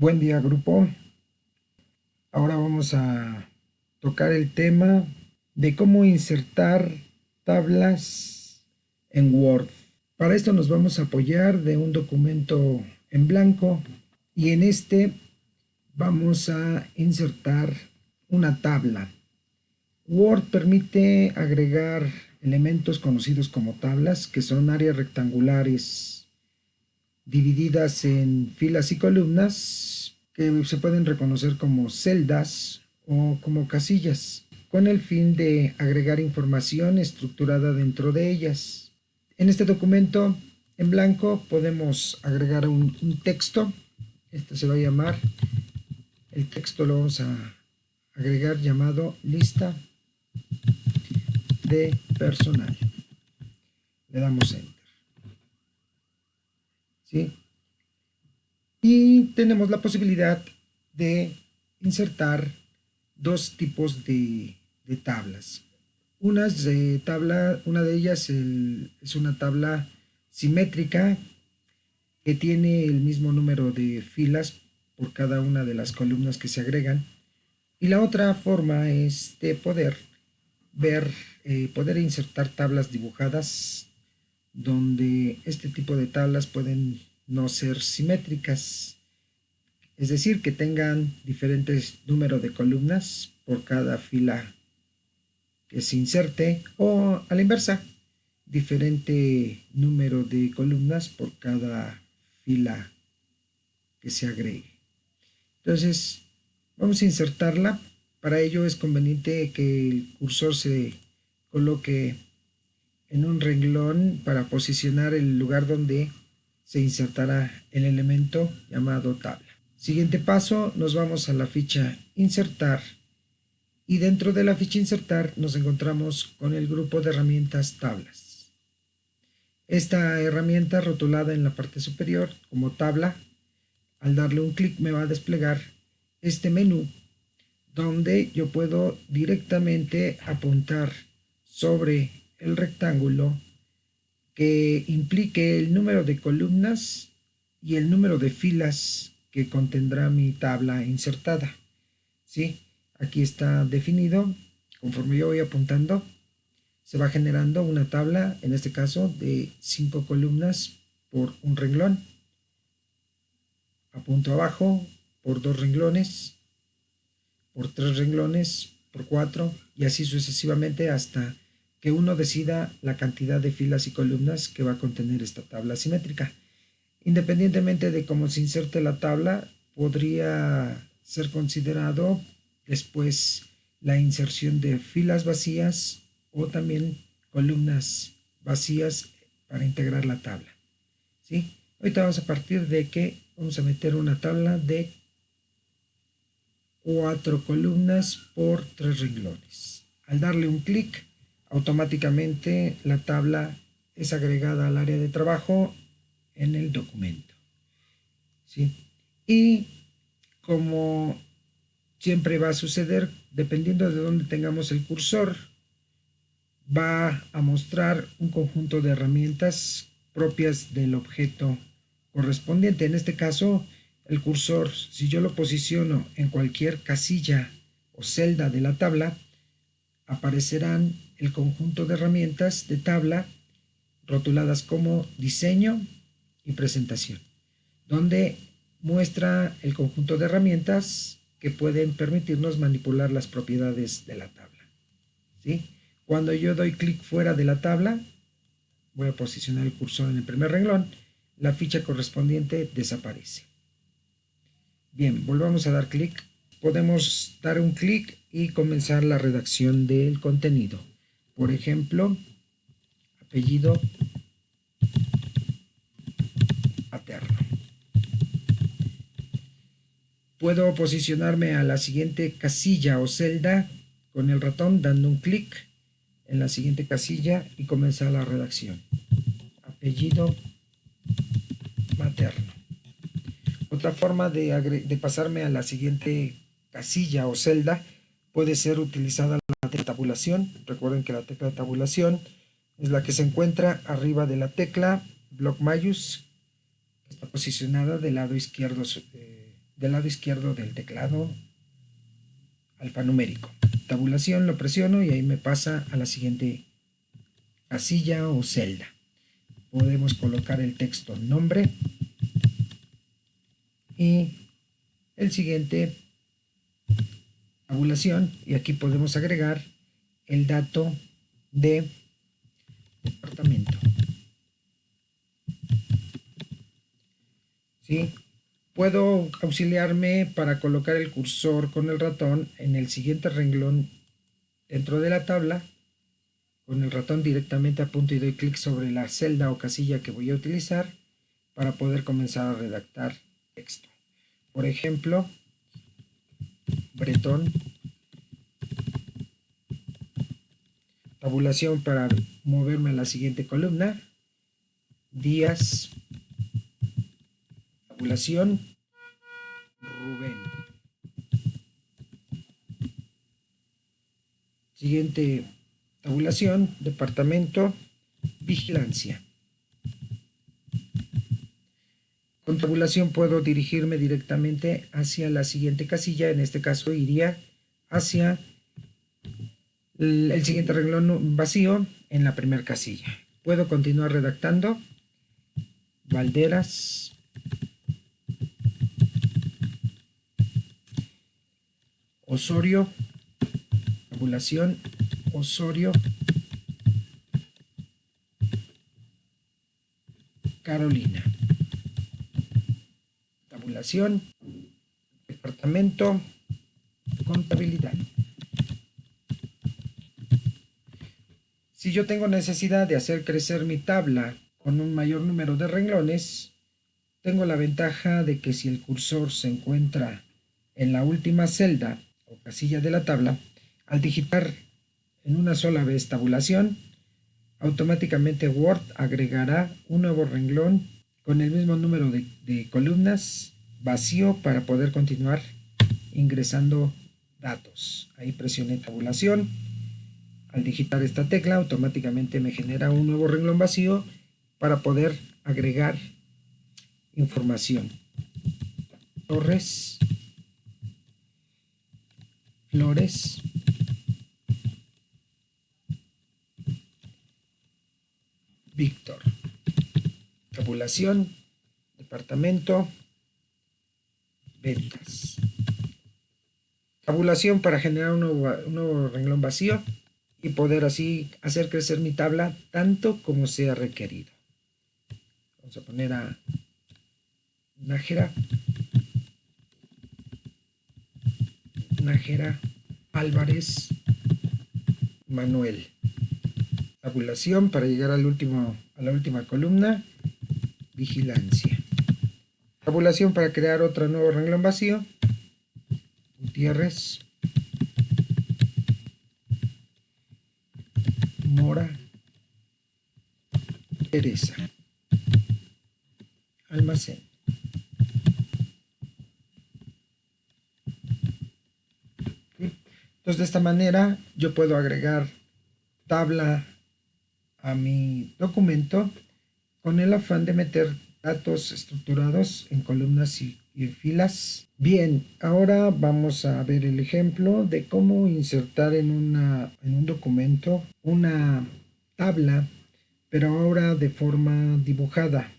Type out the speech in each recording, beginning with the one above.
Buen día, grupo. Ahora vamos a tocar el tema de cómo insertar tablas en Word. Para esto nos vamos a apoyar de un documento en blanco y en este vamos a insertar una tabla. Word permite agregar elementos conocidos como tablas, que son áreas rectangulares divididas en filas y columnas que se pueden reconocer como celdas o como casillas, con el fin de agregar información estructurada dentro de ellas. En este documento en blanco podemos agregar un texto. Este se va a llamar, el texto lo vamos a agregar llamado lista de personal. Le damos enter. ¿Sí? Y tenemos la posibilidad de insertar dos tipos de tablas. Una de ellas es una tabla simétrica que tiene el mismo número de filas por cada una de las columnas que se agregan. Y la otra forma es de poder insertar tablas dibujadas, donde este tipo de tablas pueden no ser simétricas, es decir, que tengan diferentes números de columnas por cada fila que se inserte, o a la inversa, diferente número de columnas por cada fila que se agregue. Entonces, vamos a insertarla. Para ello es conveniente que el cursor se coloque en un renglón para posicionar el lugar donde se insertará el elemento llamado tabla. Siguiente paso, nos vamos a la ficha insertar y dentro de la ficha insertar nos encontramos con el grupo de herramientas tablas. Esta herramienta rotulada en la parte superior como tabla, al darle un clic me va a desplegar este menú donde yo puedo directamente apuntar sobre el rectángulo que implique el número de columnas y el número de filas que contendrá mi tabla insertada. ¿Sí? Aquí está definido. Conforme yo voy apuntando, se va generando una tabla, en este caso de 5 columnas por un renglón. Apunto abajo por 2 renglones, por 3 renglones, por 4 y así sucesivamente hasta que uno decida la cantidad de filas y columnas que va a contener esta tabla simétrica. Independientemente de cómo se inserte la tabla, podría ser considerado después la inserción de filas vacías o también columnas vacías para integrar la tabla. ¿Sí? Ahorita vamos a partir de que vamos a meter una tabla de 4 columnas por 3 renglones. Al darle un clic, automáticamente la tabla es agregada al área de trabajo en el documento. ¿Sí? Y como siempre va a suceder, dependiendo de dónde tengamos el cursor, va a mostrar un conjunto de herramientas propias del objeto correspondiente. En este caso, el cursor, si yo lo posiciono en cualquier casilla o celda de la tabla, aparecerán el conjunto de herramientas de tabla rotuladas como diseño y presentación, donde muestra el conjunto de herramientas que pueden permitirnos manipular las propiedades de la tabla. ¿Sí? Cuando yo doy clic fuera de la tabla, voy a posicionar el cursor en el primer renglón, la ficha correspondiente desaparece. Bien, volvamos a dar clic. Podemos dar un clic y comenzar la redacción del contenido. Por ejemplo, apellido paterno. Puedo posicionarme a la siguiente casilla o celda con el ratón dando un clic en la siguiente casilla y comenzar la redacción. Apellido materno. Otra forma de pasarme a la siguiente casilla o celda puede ser utilizada la tecla de tabulación. Recuerden que la tecla de tabulación es la que se encuentra arriba de la tecla bloc mayús, que está posicionada del lado izquierdo del lado izquierdo del teclado alfanumérico. Tabulación, lo presiono y ahí me pasa a la siguiente casilla o celda. Podemos colocar el texto nombre y el siguiente tabulación, y aquí podemos agregar el dato de departamento. ¿Sí? Puedo auxiliarme para colocar el cursor con el ratón en el siguiente renglón dentro de la tabla. Con el ratón directamente apunto y doy clic sobre la celda o casilla que voy a utilizar para poder comenzar a redactar texto. Por ejemplo, Bretón. Tabulación para moverme a la siguiente columna. Díaz. Tabulación. Rubén. Siguiente tabulación. Departamento. Vigilancia. Con tabulación puedo dirigirme directamente hacia la siguiente casilla. En este caso iría hacia el siguiente renglón vacío en la primera casilla. Puedo continuar redactando. Valderas. Osorio. Tabulación. Osorio. Carolina. Tabulación. Departamento. Contabilidad. Si yo tengo necesidad de hacer crecer mi tabla con un mayor número de renglones, tengo la ventaja de que si el cursor se encuentra en la última celda o casilla de la tabla, al digitar en una sola vez tabulación, automáticamente Word agregará un nuevo renglón con el mismo número de columnas vacío para poder continuar ingresando datos. Ahí presioné tabulación. Al digitar esta tecla, automáticamente me genera un nuevo renglón vacío para poder agregar información. Torres, Flores, Víctor. Tabulación, departamento, ventas. Tabulación para generar un nuevo renglón vacío y poder así hacer crecer mi tabla tanto como sea requerido. Vamos a poner a Nájera Álvarez Manuel. Tabulación para llegar a la última columna. Vigilancia. Tabulación para crear otro nuevo renglón vacío. Gutiérrez. Mora. Teresa. Almacén. Entonces de esta manera yo puedo agregar tabla a mi documento con el afán de meter datos estructurados en columnas y filas. Bien, ahora vamos a ver el ejemplo de cómo insertar en un documento una tabla, pero ahora de forma dibujada.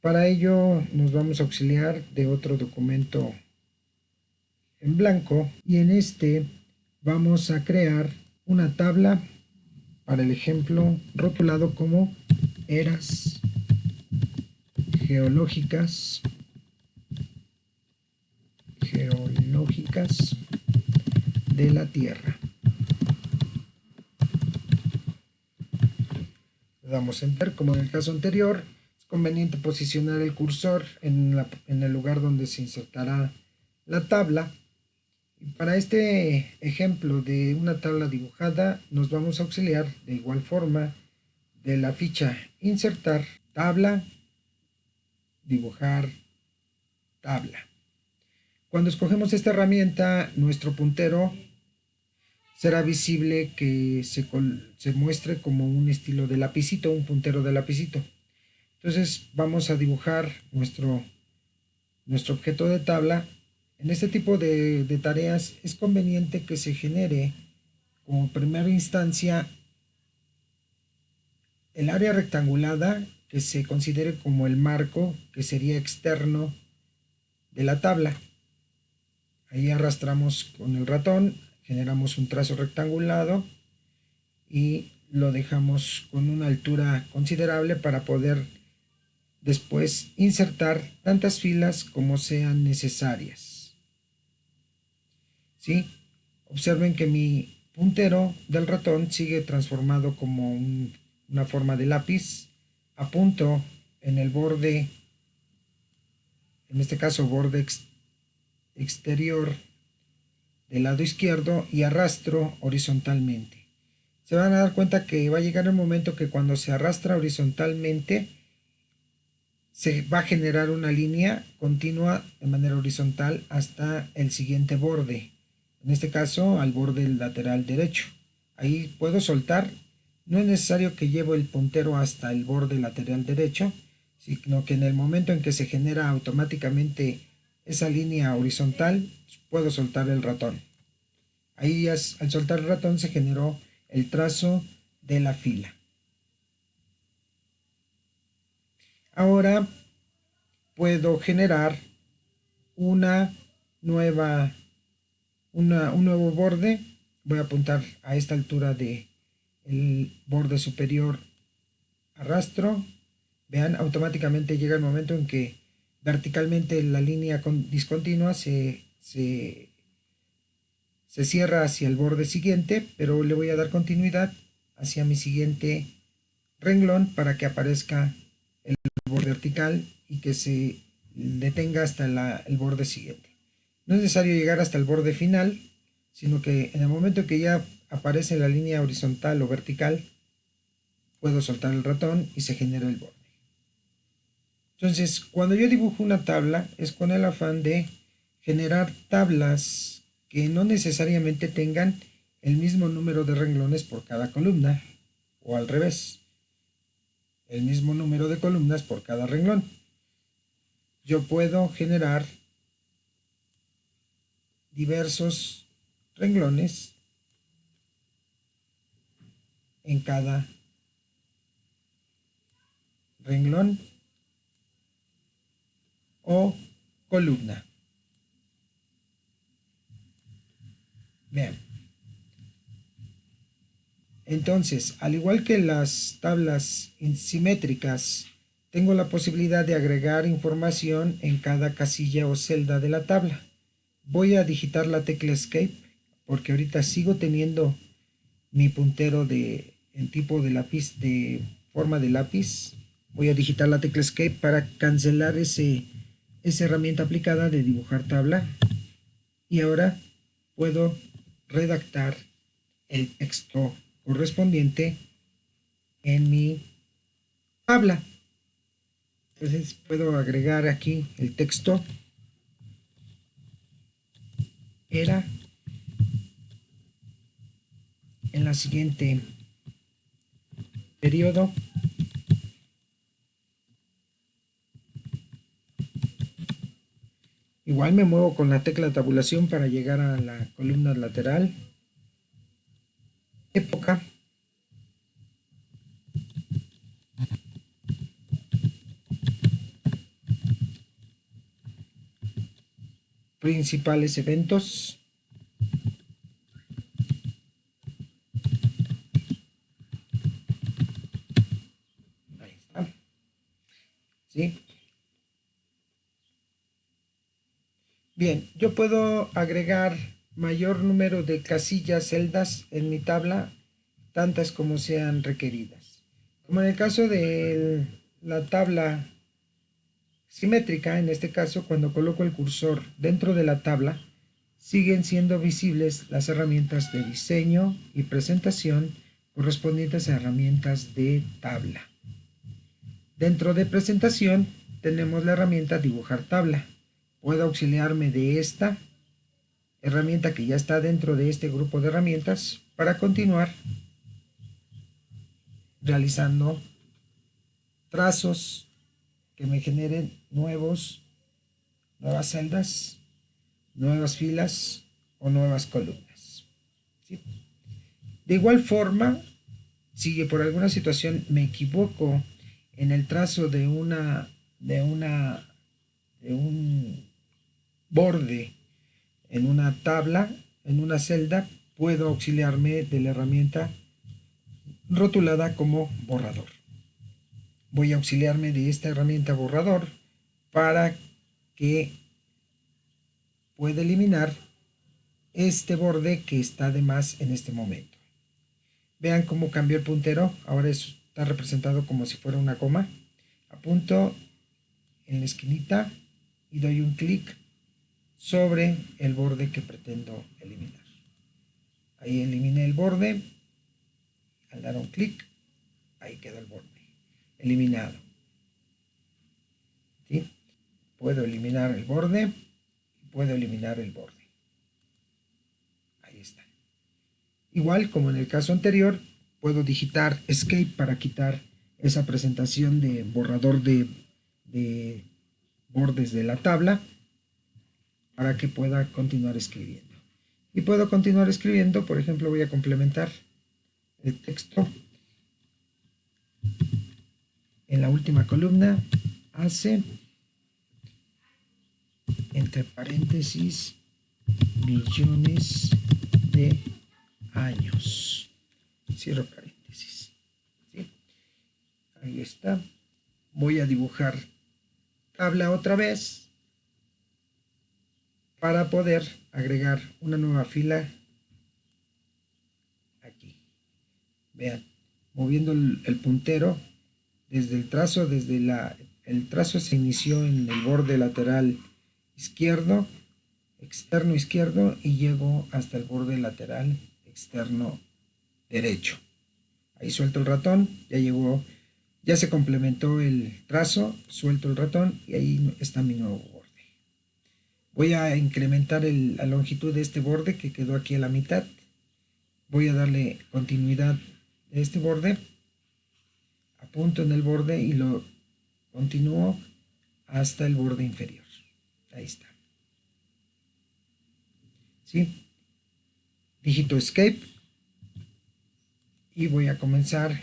Para ello nos vamos a auxiliar de otro documento en blanco y en este vamos a crear una tabla para el ejemplo rotulado como eras geológicas de la Tierra. Le damos enter. Como en el caso anterior, es conveniente posicionar el cursor en el lugar donde se insertará la tabla. Y para este ejemplo de una tabla dibujada nos vamos a auxiliar de igual forma de la ficha insertar tabla, dibujar tabla. Cuando escogemos esta herramienta, nuestro puntero será visible que se muestre como un estilo de lapicito, un puntero de lapicito. Entonces vamos a dibujar nuestro nuestro objeto de tabla, en este tipo de tareas es conveniente que se genere como primera instancia el área rectangulada que se considere como el marco que sería externo de la tabla. Ahí arrastramos con el ratón, generamos un trazo rectangulado y lo dejamos con una altura considerable para poder después insertar tantas filas como sean necesarias. ¿Sí? Observen que mi puntero del ratón sigue transformado como una forma de lápiz. Apunto en el borde, en este caso borde exterior del lado izquierdo, y arrastro horizontalmente. Se van a dar cuenta que va a llegar el momento que cuando se arrastra horizontalmente se va a generar una línea continua de manera horizontal hasta el siguiente borde, en este caso al borde lateral derecho. Ahí puedo soltar, no es necesario que lleve el puntero hasta el borde lateral derecho, sino que en el momento en que se genera automáticamente esa línea horizontal, puedo soltar el ratón. Ahí al soltar el ratón se generó el trazo de la fila. Ahora puedo generar un nuevo borde. Voy a apuntar a esta altura del borde superior, arrastro. Vean, automáticamente llega el momento en que verticalmente la línea discontinua se cierra hacia el borde siguiente, pero le voy a dar continuidad hacia mi siguiente renglón para que aparezca el borde vertical y que se detenga hasta el borde siguiente. No es necesario llegar hasta el borde final, sino que en el momento que ya aparece la línea horizontal o vertical, puedo soltar el ratón y se genera el borde. Entonces, cuando yo dibujo una tabla, es con el afán de generar tablas que no necesariamente tengan el mismo número de renglones por cada columna, o al revés, el mismo número de columnas por cada renglón. Yo puedo generar diversos renglones en cada renglón o columna. Vean. Entonces, al igual que las tablas simétricas, tengo la posibilidad de agregar información en cada casilla o celda de la tabla. Voy a digitar la tecla Escape porque ahorita sigo teniendo mi puntero en tipo de lápiz, de forma de lápiz. Voy a digitar la tecla Escape para cancelar esa herramienta aplicada de dibujar tabla. Y ahora puedo redactar el texto correspondiente en mi tabla. Entonces puedo agregar aquí el texto. Era en la siguiente periodo igual me muevo con la tecla tabulación para llegar a la columna lateral. Época. Principales eventos. Ahí está. ¿Sí? Bien, yo puedo agregar mayor número de casillas, celdas en mi tabla, tantas como sean requeridas. Como en el caso de la tabla simétrica, en este caso, cuando coloco el cursor dentro de la tabla, siguen siendo visibles las herramientas de diseño y presentación correspondientes a herramientas de tabla. Dentro de presentación tenemos la herramienta dibujar tabla. Puedo auxiliarme de esta herramienta que ya está dentro de este grupo de herramientas para continuar realizando trazos que me generen nuevos nuevas celdas, nuevas filas o nuevas columnas. ¿Sí? De igual forma, si por alguna situación me equivoco en el trazo de un borde en una tabla, en una celda, puedo auxiliarme de la herramienta rotulada como borrador. Voy a auxiliarme de esta herramienta borrador para que pueda eliminar este borde que está de más en este momento. Vean cómo cambió el puntero, ahora está representado como si fuera una coma. Apunto en la esquinita y doy un clic sobre el borde que pretendo eliminar. Ahí eliminé el borde, al dar un clic, ahí quedó el borde eliminado. ¿Sí? Puedo eliminar el borde, puedo eliminar el borde. Ahí está. Igual como en el caso anterior, puedo digitar Escape para quitar esa presentación de borrador de bordes de la tabla para que pueda continuar escribiendo. Y puedo continuar escribiendo, por ejemplo, voy a complementar el texto en la última columna, hace entre paréntesis millones de años. Cierro paréntesis. ¿Sí? Ahí está. Voy a dibujar tabla otra vez para poder agregar una nueva fila aquí. Vean, moviendo el puntero desde el trazo, el trazo se inició en el borde lateral izquierdo, externo izquierdo, y llego hasta el borde lateral externo derecho. Ahí suelto el ratón, ya llegó, ya se complementó el trazo, suelto el ratón y ahí está mi nuevo borde. Voy a incrementar la longitud de este borde que quedó aquí a la mitad. Voy a darle continuidad a este borde. Apunto en el borde y lo continúo hasta el borde inferior. Ahí está. ¿Sí? Digito Escape y voy a comenzar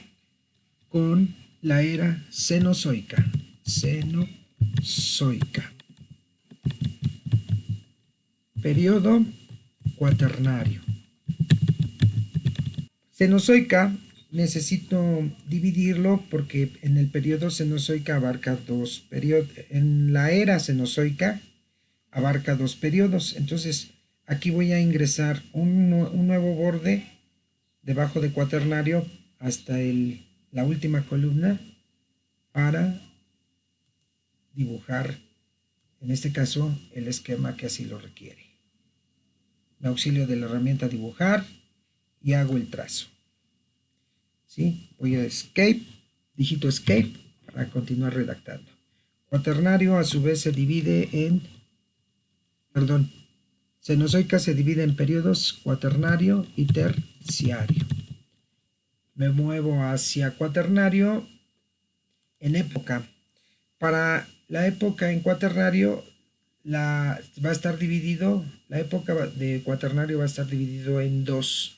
con la era cenozoica. Cenozoica. Periodo cuaternario. Cenozoica necesito dividirlo porque en el periodo cenozoica abarca dos periodos. En la era cenozoica abarca dos periodos. Entonces aquí voy a ingresar un nuevo borde debajo de cuaternario hasta la última columna para dibujar, en este caso, el esquema que así lo requiere. Me auxilio de la herramienta dibujar y hago el trazo. ¿Sí? Voy a Escape, digito Escape para continuar redactando. Cuaternario a su vez se divide en, cenozoica se divide en periodos cuaternario y terciario. Me muevo hacia cuaternario en época. Para la época en cuaternario va a estar dividido, la época de cuaternario va a estar dividido en dos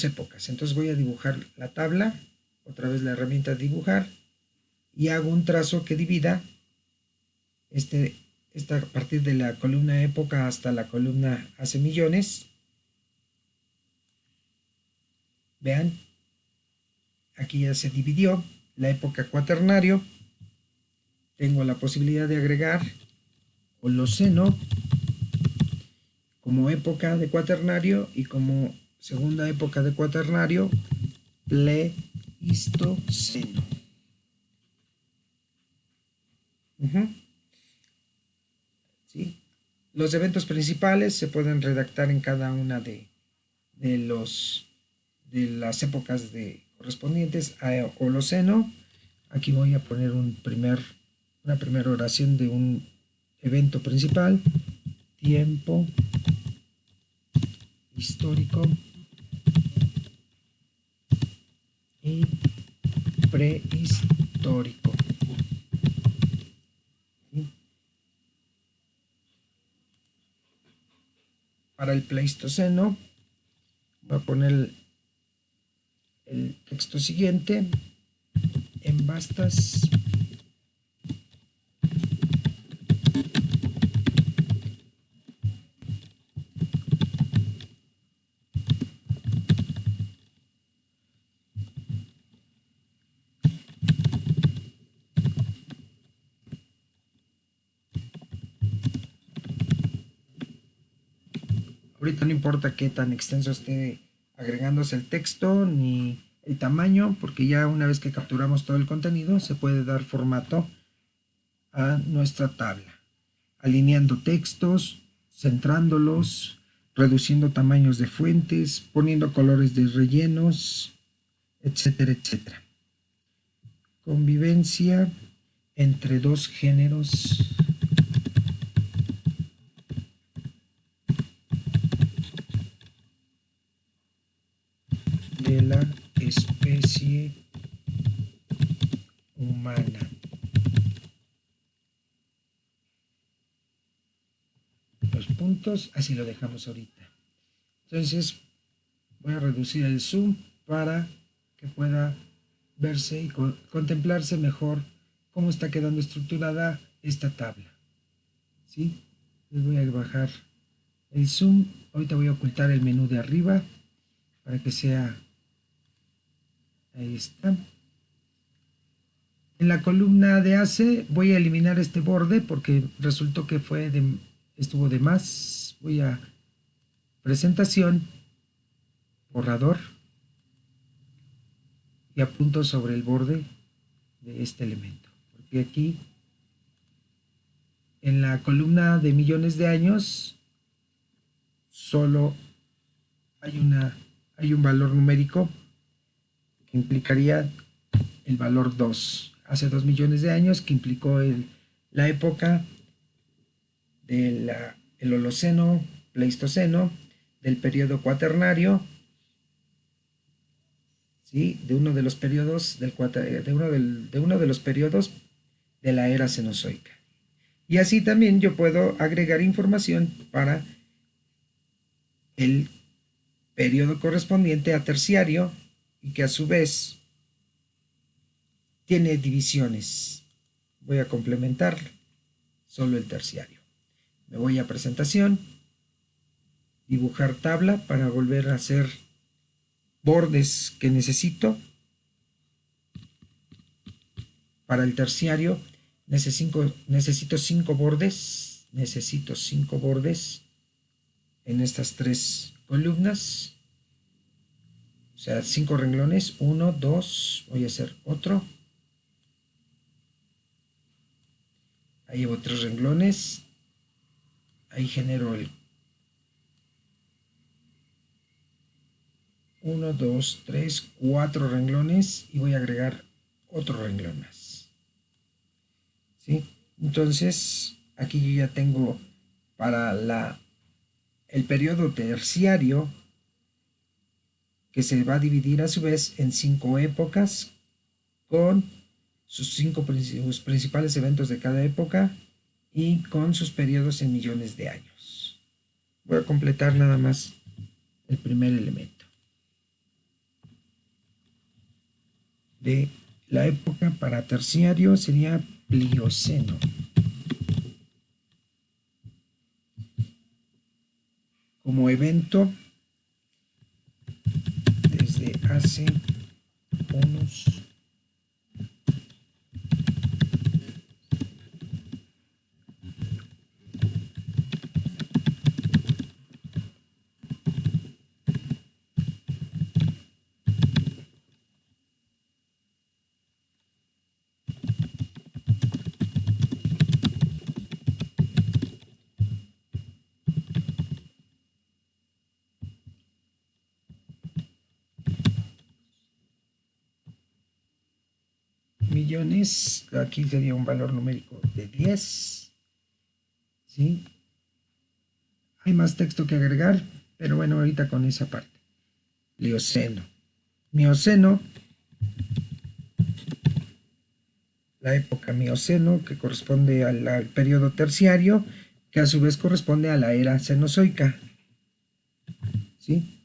épocas. Entonces voy a dibujar la tabla, otra vez la herramienta dibujar, y hago un trazo que divida a partir de la columna época hasta la columna hace millones. Vean, aquí ya se dividió la época cuaternario. Tengo la posibilidad de agregar Holoceno como época de cuaternario y como segunda época de cuaternario Pleistoceno. ¿Sí? Los eventos principales se pueden redactar en cada una de las épocas correspondientes a Holoceno. Aquí voy a poner una primera oración de un evento principal, tiempo histórico y prehistórico. para el Pleistoceno. Voy a poner el texto siguiente. En vastas ahorita no importa qué tan extenso esté agregándose el texto ni el tamaño, porque ya una vez que capturamos todo el contenido se puede dar formato a nuestra tabla, alineando textos, centrándolos, reduciendo tamaños de fuentes, poniendo colores de rellenos, etcétera, etcétera. Convivencia entre dos géneros de la especie humana. Los puntos, así lo dejamos ahorita. Entonces voy a reducir el zoom para que pueda verse y contemplarse mejor cómo está quedando estructurada esta tabla. ¿Sí? Les voy a bajar el zoom. Ahorita voy a ocultar el menú de arriba para que sea... Ahí está. En la columna de AC voy a eliminar este borde porque resultó que estuvo de más. Voy a presentación, borrador, y apunto sobre el borde de este elemento. Porque aquí en la columna de millones de años solo hay un valor numérico que implicaría el valor 2. Hace 2 millones de años, que implicó la época del Holoceno, Pleistoceno, del periodo cuaternario, ¿sí? de uno de los periodos de la era cenozoica. Y así también yo puedo agregar información para el periodo correspondiente a terciario y que a su vez tiene divisiones. Voy a complementar solo el terciario. Me voy a presentación, dibujar tabla para volver a hacer bordes que necesito. Para el terciario necesito 5 bordes. Necesito 5 bordes en estas 3 columnas. O sea, 5 renglones. 1, 2. Voy a hacer otro. Ahí llevo 3 renglones. Ahí genero el 1, 2, 3, 4 renglones y voy a agregar otro renglón más. ¿Sí? Entonces, aquí yo ya tengo para el periodo terciario, que se va a dividir a su vez en 5 épocas con sus principales eventos de cada época y con sus periodos en millones de años. Voy a completar nada más el primer elemento de la época para terciario. Sería Plioceno. Como evento, desde hace unos millones, aquí sería un valor numérico de 10. ¿Sí? Hay más texto que agregar, pero bueno, ahorita con esa parte. Plioceno. Mioceno, la época Mioceno, que corresponde al periodo terciario, que a su vez corresponde a la era cenozoica. ¿sí?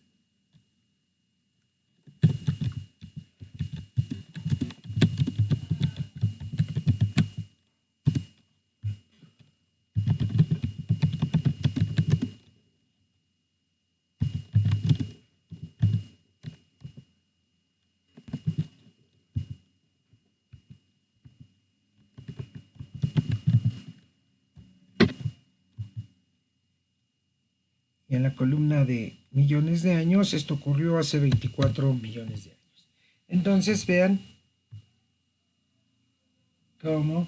Y en la columna de millones de años, esto ocurrió hace 24 millones de años. Entonces vean cómo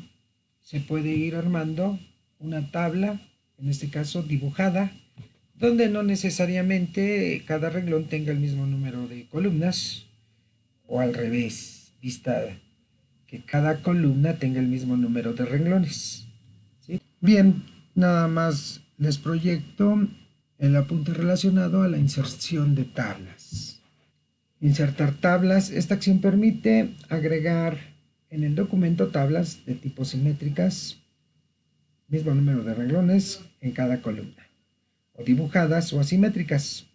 se puede ir armando una tabla, en este caso dibujada, donde no necesariamente cada renglón tenga el mismo número de columnas, o al revés, vista que cada columna tenga el mismo número de renglones, ¿sí? Bien, nada más les proyecto el apunte relacionado a la inserción de tablas. Insertar tablas. Esta acción permite agregar en el documento tablas de tipo simétricas, mismo número de renglones en cada columna, o dibujadas o asimétricas,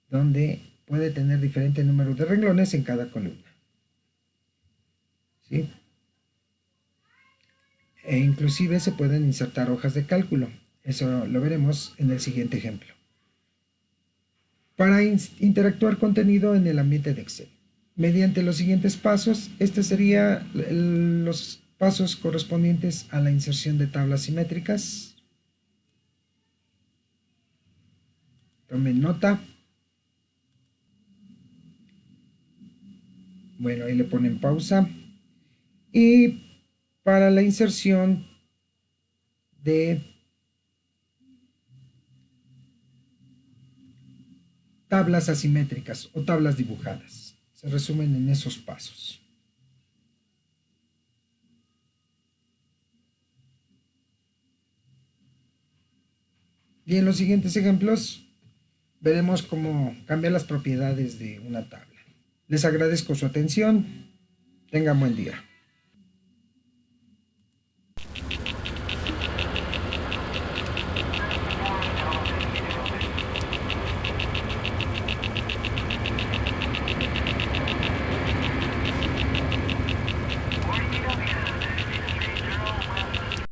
donde puede tener diferente número de renglones en cada columna, ¿sí? E inclusive se pueden insertar hojas de cálculo. Eso lo veremos en el siguiente ejemplo. Para interactuar contenido en el ambiente de Excel, mediante los siguientes pasos, este sería los pasos correspondientes a la inserción de tablas simétricas. Tomen nota. Bueno, ahí le ponen pausa. Y para la inserción de tablas asimétricas o tablas dibujadas, se resumen en esos pasos. Y en los siguientes ejemplos veremos cómo cambiar las propiedades de una tabla. Les agradezco su atención. Tengan buen día.